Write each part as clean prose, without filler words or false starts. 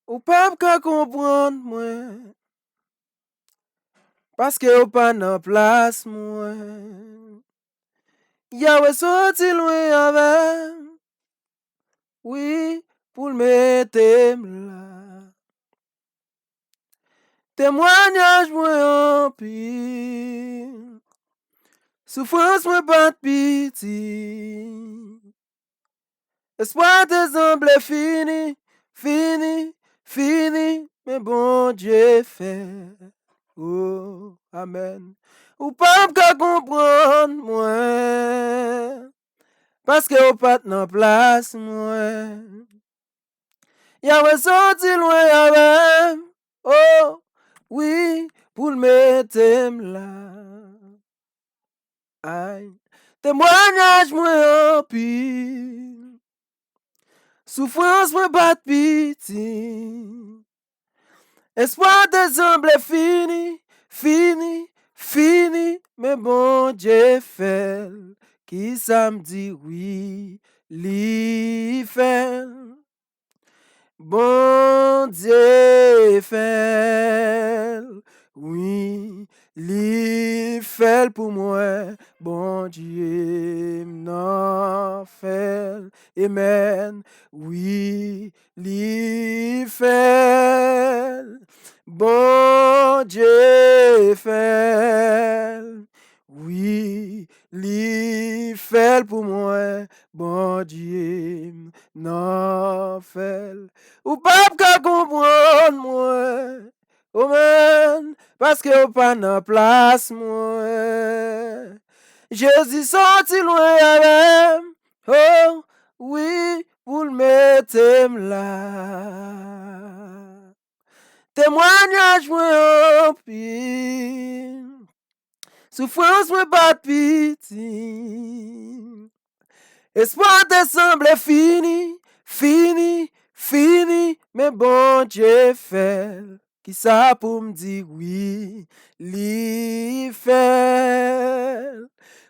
Ou pas qu'à comprendre moi, parce que ou pas dans place moi. Yahweh sorti loin avec, oui, pour le mettre là. Témoignage moi en pile, souffrance moi pas de pitié. Espoir désemblé fini, fini, fini, mais bon Dieu fait. Oh, amen. Ou pas qu'à comprendre moi, parce que ou pas dans place moi. Yahweh sorti loin avec, oh, oui, pour le mettre là. Aïe, témoignage moi en pile, souffrance moi pas de pitié. Espoir désemblé fini, fini, fini, mais bon Dieu fait, qui ça me dit oui, li fait. Bon Dieu fait, oui, li fait pour moi, bon Dieu m'en fait, amen, oui, li fait, bon Dieu fait, oui, li fait pour moi, bon Dieu m'en fait. Ou pas qu'à comprendre moi, oh man, parce que ou pas dans place moi. Jésus sorti loin avec, oh oui, pour le mettre là. Témoignage moi en pile, souffrance moi pas de pitié. Espoir te semble fini, fini, fini, mais bon Dieu fait, qui ça pour me dire oui, li fait,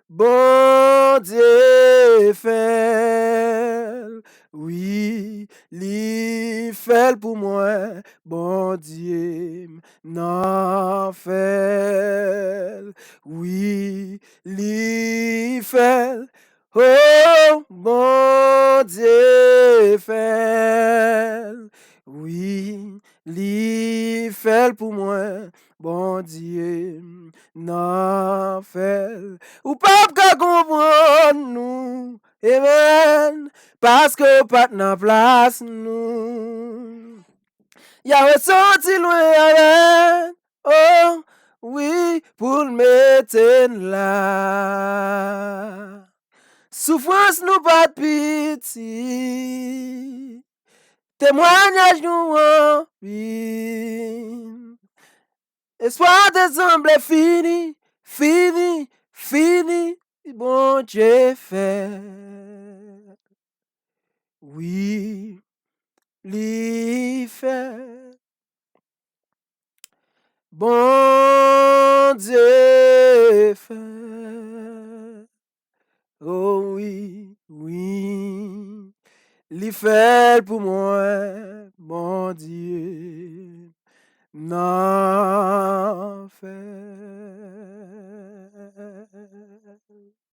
bon Dieu fait, oui, li fait pour moi, bon Dieu n'en fait, oui, li fait. Oh, bon Dieu fait, oui, li fait pour moi, bon Dieu n'en fait. Ou pas qu'à comprendre nous, amen, parce que pas dans place nous. Y'a ressorti loin avec, oh, oui, pour le mettre là. Souffrance nous pas de pitié, témoignage nous en pile. Espoir désemblé fini, fini, fini, bon Dieu fait. Oui, li fait. Bon Dieu fait. Oh oui, oui, li fait pour moi, mon Dieu, n'en fait.